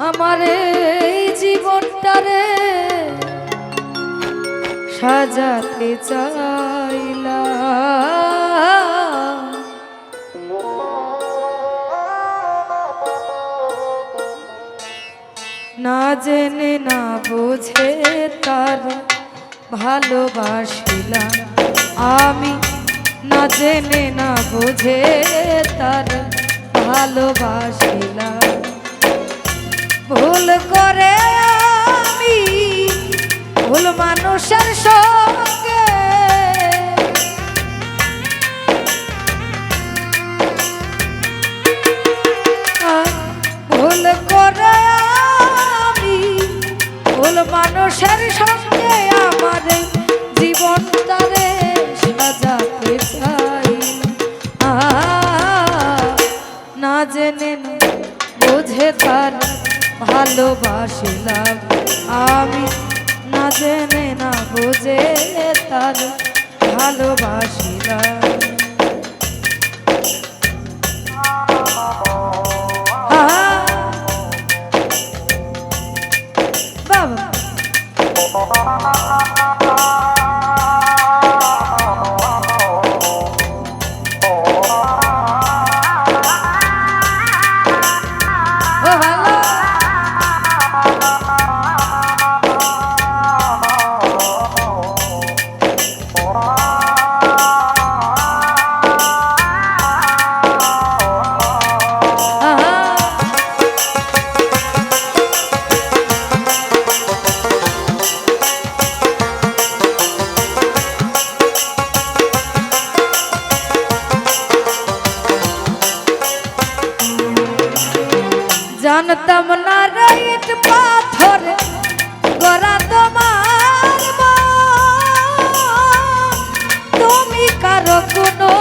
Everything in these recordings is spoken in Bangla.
আমার এই জীবনটারে সাজাতে চাইলাম, না জেনে না বুঝে তার ভালোবাসিলাম আমি, না জেনে না বুঝে তার ভালোবাসিলাম। ভুল করে আমি ভুল মানুষের সঙ্গে ভুল করে আমি ভুল মানুষের সঙ্গে আমার জীবনটারে সাজাতে চাই, না জেনে না বুঝে তার ভালোবাসিলাম আমি, না জেনে না বুঝে তার ভালোবাসিলাম। বাবা জানতাম না রে ইট পাথর গড়া তোমার তুমি কারো কোনো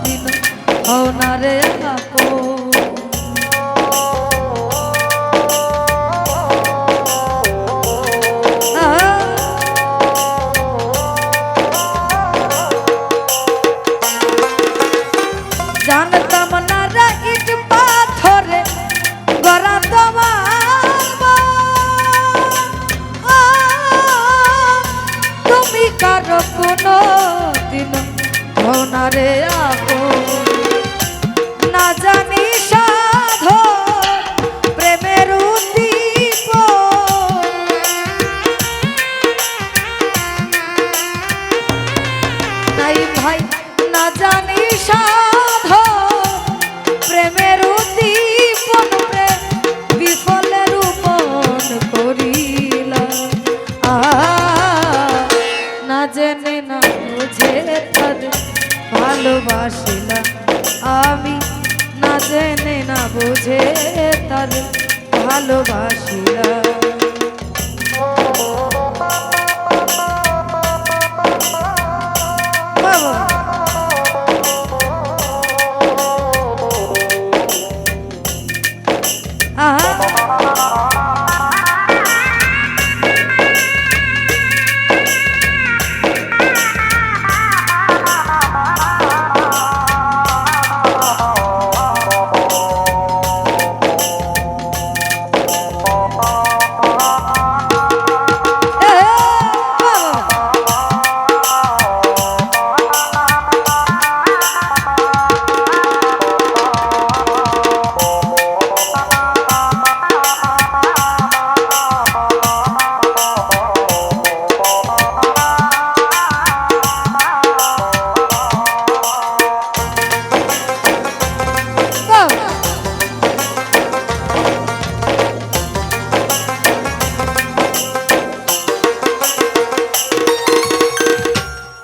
দিন হও না রে জানতাম না রে ইট পাথর গড়া তোমার তুমি কারো কোনো দিন হও না রে আপন, না জানি সাধো প্রেমের উদ্দীপন নাই ভাই, না জানি সাধো প্রেমের উদ্দীপন বিফলে রূপন করিলাম, না জেনে না বুঝে তার ভালোবাসিলাম আমি, না জেনে না বুঝে তার ভালোবাসিলাম।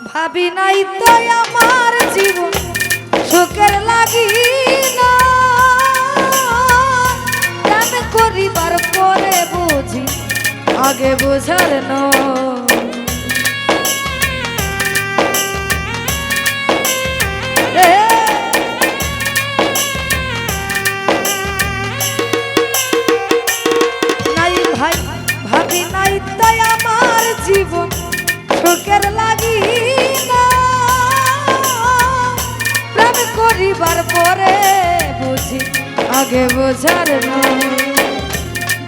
ভাবি নাই তো আমার জীবন সুখের লাগি না, কেন করিবার পরে বুঝি আগে বোঝার নাই ভাই, ভাবি নাই তো আমার জীবন সুখের লাগি না, প্রেম করিবার পরে বুঝি আগে বোঝার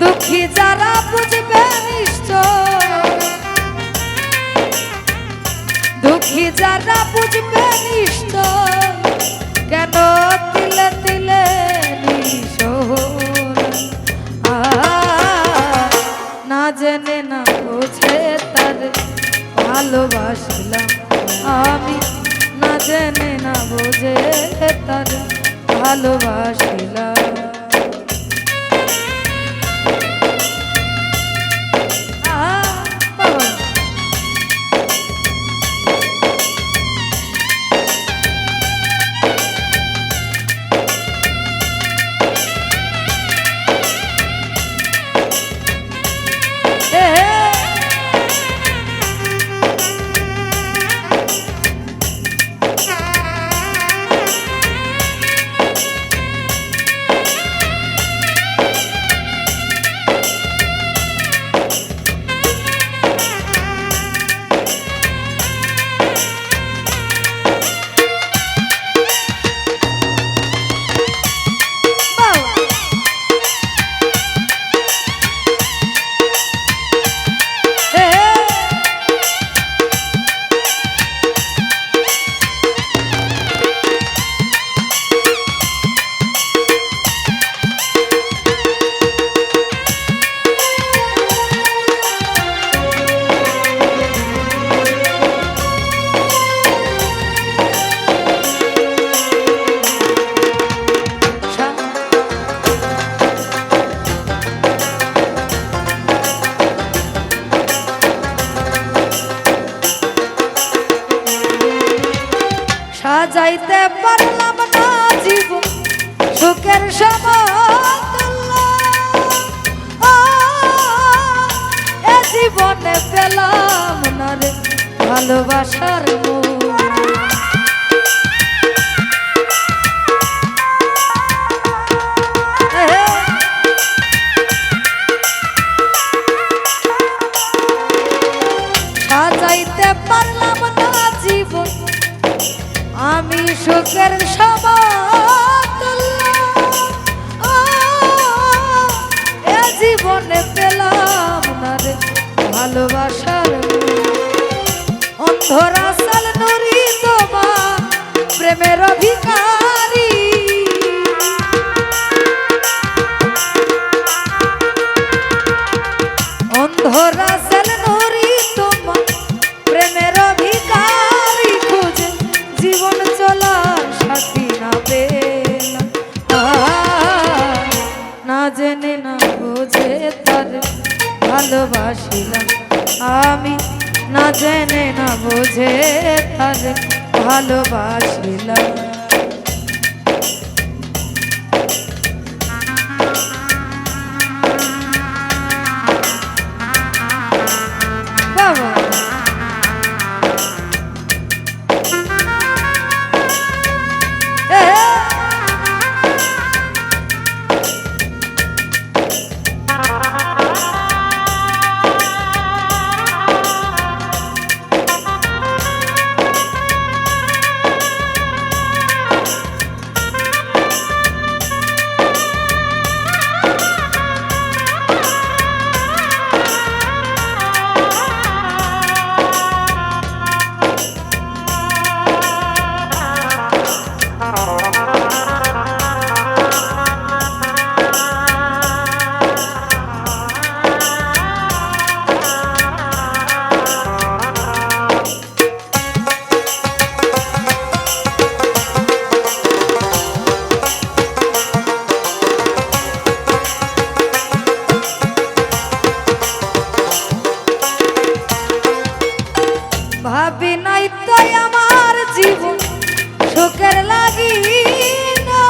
দুঃখী যারা বুঝবে নিশ্চয়, দুঃখী যারা বুঝবে নিশ্চয়, কেন তিলে তিলে নিশোর না জেনে না বুঝে তার ভালোবাসলাম আমি, না জেনে না বুঝে তার ভালোবাসলাম। সাজাইতে পারলাম না জীবন সুখের এ জীবনে পেলাম না রে ভালোবাসার সাজাইতে পারলাম না জীবন আমি সুখের এ জীবনে পেলাম না রে ভালোবাসার অন্ধরা সাল নুরি তোমার প্রেমের অধিকারী, অন্ধরা সাল নুরি তোমার প্রেমের অধিকারী, খুঁজে জীবন চলার সাথী না পেলাম, না জেনে না বুঝে তার ভালোবাসিলাম আমি, না জেনে না বুঝে তার ভালোবাসিলাম। বাবা ভাবি নাই তাই আমার জীবন সুখের লাগি না,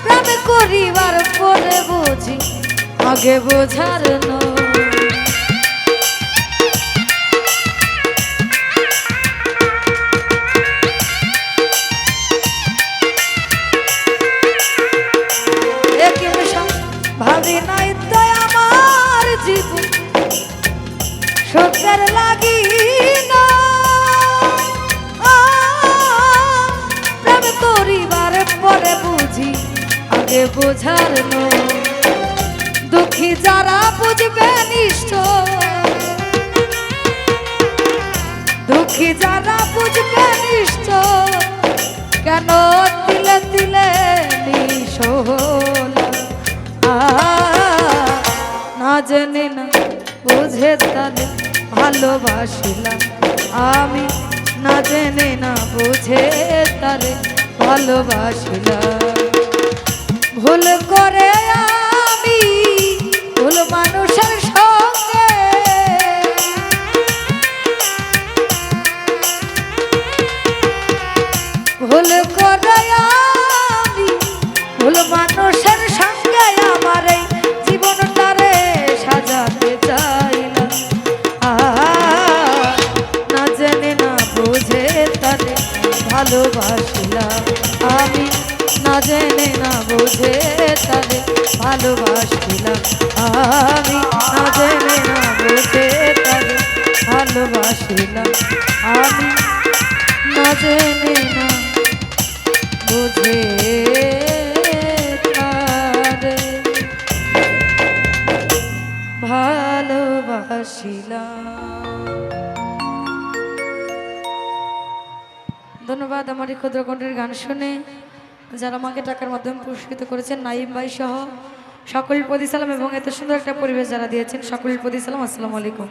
প্রেম করিবার পরে বুঝি আগে বোঝার ভাবি নাই তাই আমার জীবন সুখের লাগি না, প্রেম করিবার পরে বুঝি আগে বোঝার নয়। দুঃখী যারা বুঝবে নিশ্চয়, দুঃখী যারা বুঝবে নিশ্চয়, কেন তিলে তিলে নিশোলা। না জেনে না বুঝে তারে ভালোবাসিলাম আমি, না জেনে না বুঝে তারে ভালোবাসিলাম। ভুল করে আমি ভুল মানুষের সঙ্গে, ভুল করে আমি ভুল মানুষের সঙ্গে আমার এই জীবনটারে সাজাতে চাইলাম। না জেনে না বুঝে তারে ভালোবাসিলাম আমি, না জেনে না বুঝে তারে ভালোবাসিলাম আমি, না জেনে না বুঝে তারে ভালোবাসিলাম আমি, না জেনে না বুঝে তারে ভালোবাসিলাম। ধন্যবাদ আমার এই ক্ষুদ্র কণ্ঠের গান শুনে যারা আমাকে টাকার মাধ্যমে পুরস্কৃত করেছেন, নাইম ভাই সহ সকলের প্রতি সালাম, এবং এত সুন্দর একটা পরিবেশ যারা দিয়েছেন সকলের প্রতি সালাম। আসসালামু আলাইকুম।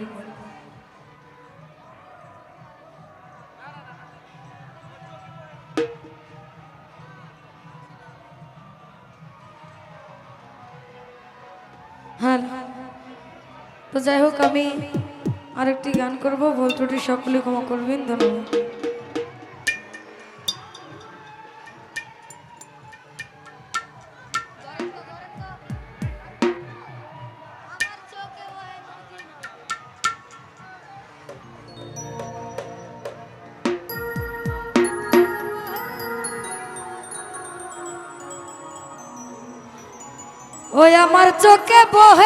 হ্যাঁ, তো যাই হোক আমি আরেকটি গান করব, ভুল ত্রুটি সকলে ক্ষমা করবেন। ধন্যবাদ। ওই আমার চোখে বহে